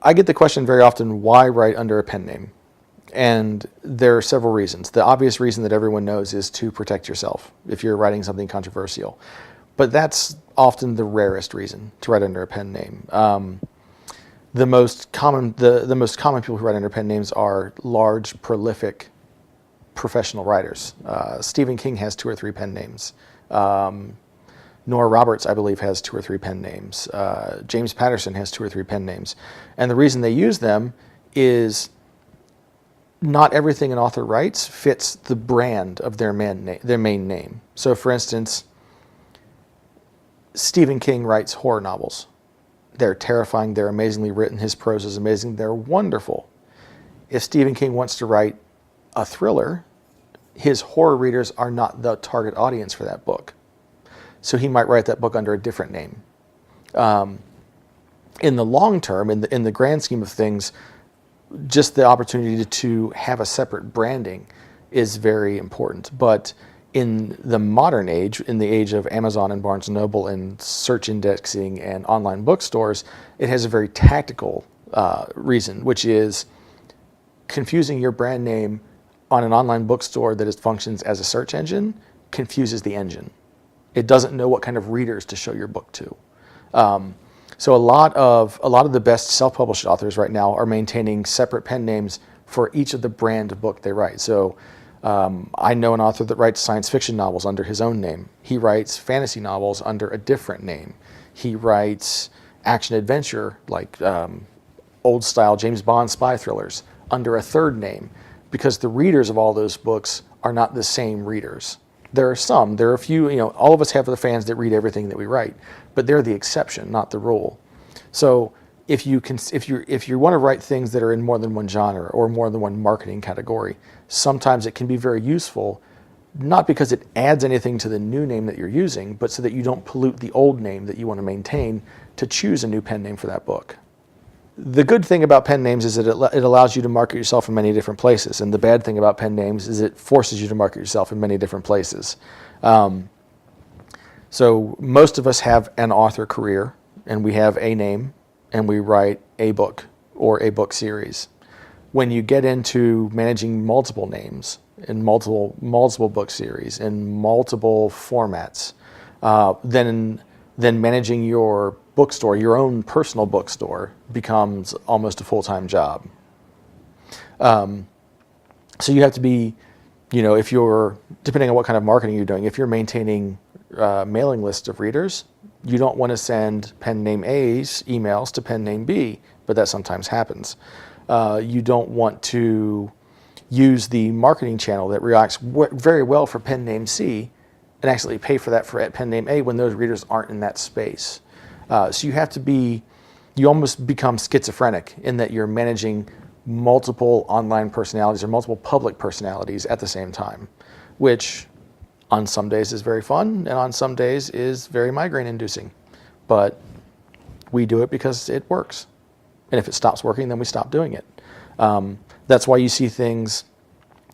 I get the question very often, why write under a pen name? And there are several reasons. The obvious reason that everyone knows is to protect yourself if you're writing something controversial. But that's often the rarest reason to write under a pen name. The most common people who write under pen names are large, prolific, professional writers. Stephen King has 2 or 3 pen names. Nora Roberts, I believe, has 2 or 3 pen names. James Patterson has 2 or 3 pen names. And the reason they use them is not everything an author writes fits the brand of their main name. So, for instance, Stephen King writes horror novels. They're terrifying, they're amazingly written, his prose is amazing, they're wonderful. If Stephen King wants to write a thriller, his horror readers are not the target audience for that book. So he might write that book under a different name. In the long term, in the grand scheme of things, just the opportunity to have a separate branding is very important. But in the modern age, in the age of Amazon and Barnes & Noble and search indexing and online bookstores, it has a very tactical reason, which is confusing your brand name on an online bookstore that functions as a search engine confuses the engine. It doesn't know what kind of readers to show your book to. So a lot of the best self-published authors right now are maintaining separate pen names for each of the brand of book they write. So I know an author that writes science fiction novels under his own name. He writes fantasy novels under a different name. He writes action adventure, like old style James Bond spy thrillers, under a third name, because the readers of all those books are not the same readers. There are a few, all of us have the fans that read everything that we write, but they're the exception, not the rule. So if you want to write things that are in more than one genre or more than one marketing category, sometimes it can be very useful, not because it adds anything to the new name that you're using, but so that you don't pollute the old name that you want to maintain, to choose a new pen name for that book. The good thing about pen names is that it allows you to market yourself in many different places, and the bad thing about pen names is it forces you to market yourself in many different places. So most of us have an author career, and we have a name, and we write a book or a book series. When you get into managing multiple names in multiple book series in multiple formats, then managing your bookstore, your own personal bookstore, becomes almost a full-time job. So you have to be, if you're, depending on what kind of marketing you're doing, if you're maintaining mailing lists of readers, you don't want to send pen name A's emails to pen name B, but that sometimes happens. You don't want to use the marketing channel that reacts very well for pen name C and actually pay for that at pen name A when those readers aren't in that space. So you almost become schizophrenic in that you're managing multiple online personalities or multiple public personalities at the same time, which on some days is very fun and on some days is very migraine inducing. But we do it because it works. And if it stops working, then we stop doing it. That's why you see things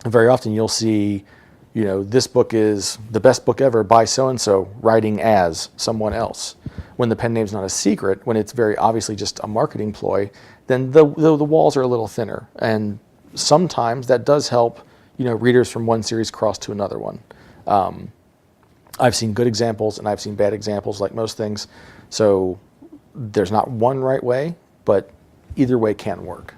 very often. You'll see, this book is the best book ever by so-and-so writing as someone else. When the pen name's not a secret, when it's very obviously just a marketing ploy, then the walls are a little thinner. And sometimes that does help, readers from one series cross to another one. I've seen good examples and I've seen bad examples, like most things. So there's not one right way, but either way can work.